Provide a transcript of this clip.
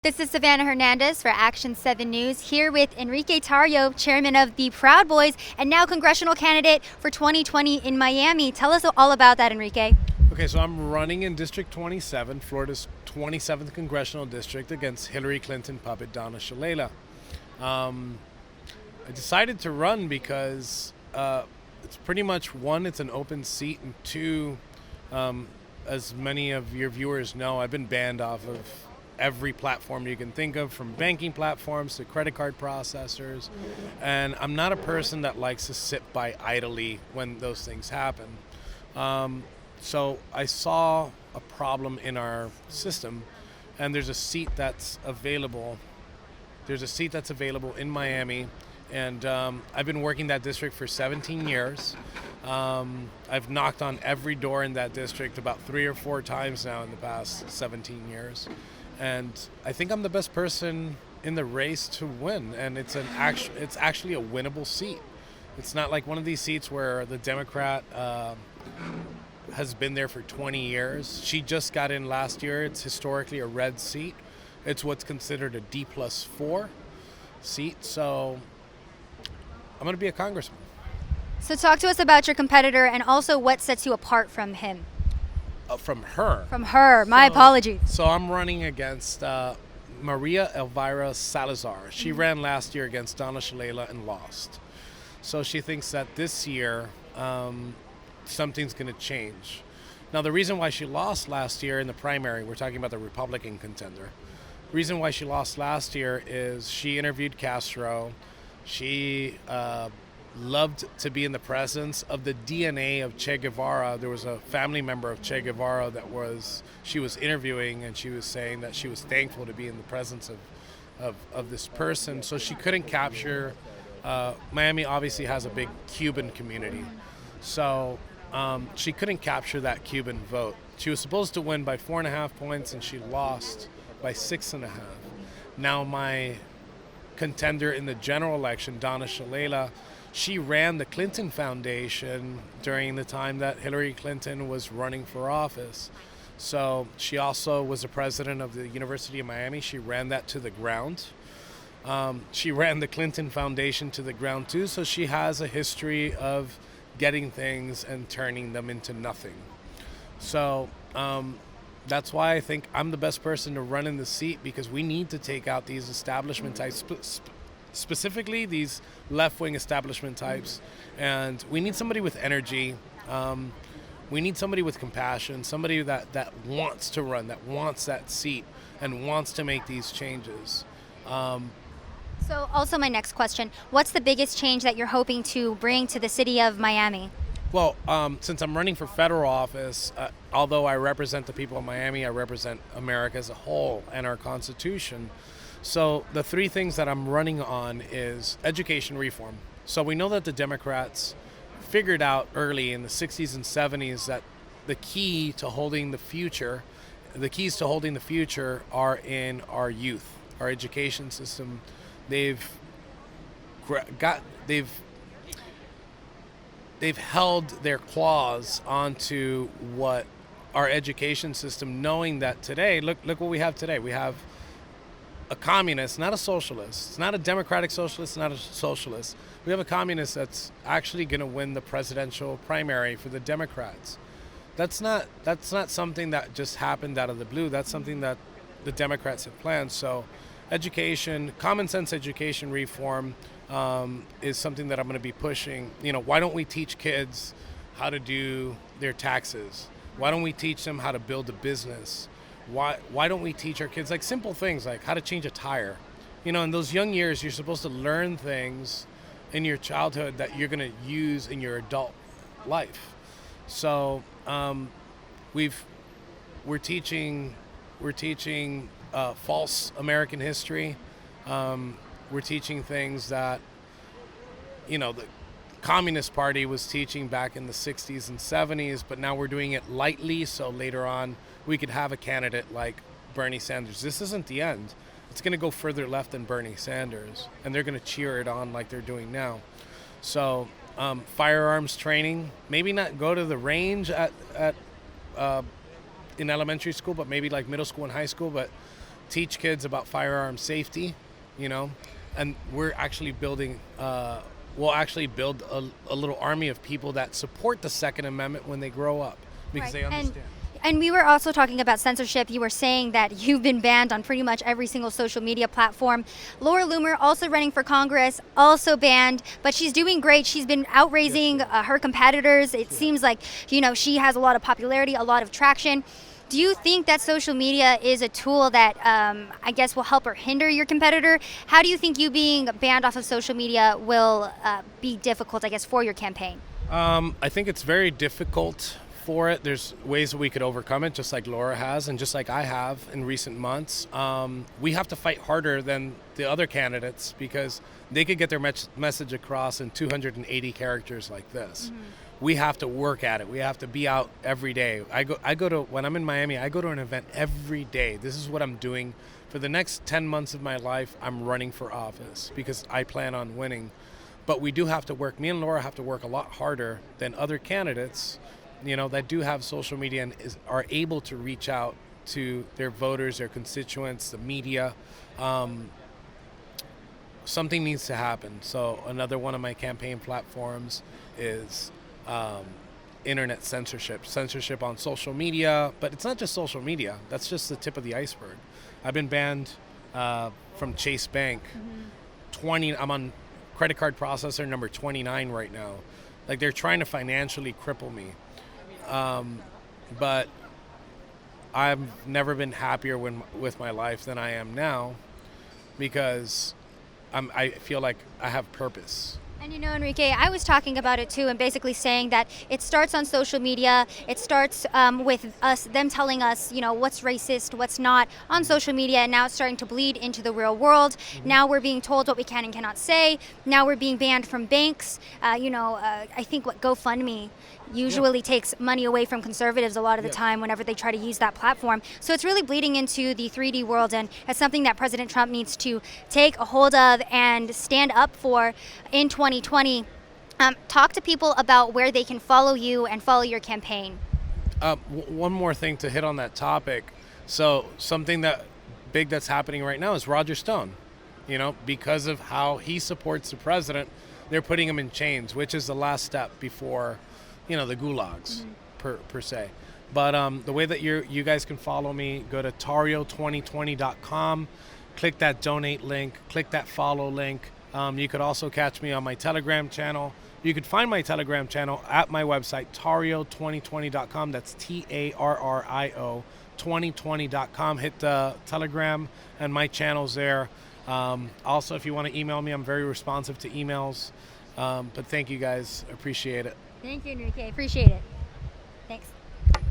This is Savannah Hernandez for Action 7 News, here with Enrique Tarrio, chairman of the Proud Boys, and now congressional candidate for 2020 in Miami. Tell us all about that, Enrique. Okay, so I'm running in District 27, Florida's 27th congressional district, against Hillary Clinton puppet Donna Shalala. I decided to run because it's pretty much, one, it's an open seat, and two, as many of your viewers know, I've been banned off of every platform you can think of, from banking platforms to credit card processors. And I'm not a person that likes to sit by idly when those things happen. So I saw a problem in our system, and there's a seat that's available. There's a seat that's available in Miami, and I've been working that district for 17 years. I've knocked on every door in that district about 3 or 4 times now in the past 17 years. And I think I'm the best person in the race to win, and it's actually a winnable seat. It's not like one of these seats where the Democrat has been there for 20 years. She just got in last year. It's historically a red seat. It's what's considered a D+4 seat. So I'm going to be a congressman. So talk to us about your competitor and also what sets you apart from him. From her. From her. My apologies. So I'm running against Maria Elvira Salazar. She ran last year against Donna Shalala and lost. So she thinks that this year something's going to change. Now, the reason why she lost last year in the primary, we're talking about the Republican contender. The reason why she lost last year is she interviewed Castro. She loved to be in the presence of the DNA of Che Guevara. There was a family member of Che Guevara she was interviewing, and she was saying that she was thankful to be in the presence of this person. So she couldn't capture. Miami obviously has a big Cuban community, so she couldn't capture that Cuban vote. She was supposed to win by 4.5 points, and she lost by 6.5. Now my contender in the general election, Donna Shalala, she ran the Clinton Foundation during the time that Hillary Clinton was running for office. So she also was the president of the University of Miami. She ran that to the ground. She ran the Clinton Foundation to the ground too, so she has a history of getting things and turning them into nothing. So that's why I think I'm the best person to run in the seat, because we need to take out these establishment types, specifically these left-wing establishment types, and we need somebody with energy. We need somebody with compassion, somebody that wants to run, that wants that seat, and wants to make these changes. So also my next question, what's the biggest change that you're hoping to bring to the city of Miami? Well, since I'm running for federal office, although I represent the people of Miami, I represent America as a whole and our Constitution. So the 3 things that I'm running on is education reform. So we know that the Democrats figured out early in the 60s and 70s that the keys to holding the future are in our youth, our education system. They've held their claws onto what our education system, knowing that today, look what we have today. We have a communist, not a socialist. It's not a democratic socialist, not a socialist. We have a communist that's actually going to win the presidential primary for the Democrats. That's not something that just happened out of the blue. That's something that the Democrats have planned. So education, common sense education reform is something that I'm going to be pushing. Why don't we teach kids how to do their taxes? Why don't we teach them how to build a business? Why don't we teach our kids like simple things like how to change a tire? In those young years, you're supposed to learn things in your childhood that you're going to use in your adult life. So we're teaching false American history. We're teaching things that the Communist Party was teaching back in the 60s and 70s, but now we're doing it lightly, so later on we could have a candidate like Bernie Sanders. This isn't the end. It's going to go further left than Bernie Sanders, and they're going to cheer it on like they're doing now. So firearms training, maybe not go to the range in elementary school, but maybe like middle school and high school, but teach kids about firearm safety, and we're actually building. We'll actually build a little army of people that support the Second Amendment when they grow up because they understand. And we were also talking about censorship. You were saying that you've been banned on pretty much every single social media platform. Laura Loomer, also running for Congress, also banned, but she's doing great. She's been outraising her competitors. It seems like, she has a lot of popularity, a lot of traction. Do you think that social media is a tool that I guess will help or hinder your competitor? How do you think you being banned off of social media will be difficult, I guess, for your campaign? I think it's very difficult for it. There's ways that we could overcome it, just like Laura has and just like I have in recent months. We have to fight harder than the other candidates because they could get their message across in 280 characters like this. Mm-hmm. We have to work at it. We have to be out every day. I go to, when I'm in Miami, I go to an event every day. This is what I'm doing. For the next 10 months of my life, I'm running for office because I plan on winning. But we do have to work. Me and Laura have to work a lot harder than other candidates, that do have social media and are able to reach out to their voters, their constituents, the media. Something needs to happen. So another one of my campaign platforms is internet censorship on social media, but it's not just social media. That's just the tip of the iceberg. I've been banned from Chase Bank. Mm-hmm. I'm on credit card processor number 29 right now. Like, they're trying to financially cripple me. But I've never been happier with my life than I am now because I feel like I have purpose. And Enrique, I was talking about it too, and basically saying that it starts on social media. It starts with them telling us, what's racist, what's not on social media, and now it's starting to bleed into the real world. Mm-hmm. Now we're being told what we can and cannot say. Now we're being banned from banks. I think GoFundMe usually takes money away from conservatives a lot of the time whenever they try to use that platform. So it's really bleeding into the 3D world, and it's something that President Trump needs to take a hold of and stand up for in 2020. Talk to people about where they can follow you and follow your campaign. One more thing to hit on that topic. So something that's happening right now is Roger Stone. Because of how he supports the president, they're putting him in chains, which is the last step before the gulags, mm-hmm. per se. But the way that you guys can follow me, go to Tarrio2020.com, click that donate link, click that follow link. You could also catch me on my Telegram channel. You could find my Telegram channel at my website, Tarrio2020.com. That's TARRIO 2020.com. Hit the Telegram and my channel's there. Also, if you want to email me, I'm very responsive to emails. But thank you guys. Appreciate it. Thank you, Enrique. Appreciate it. Thanks.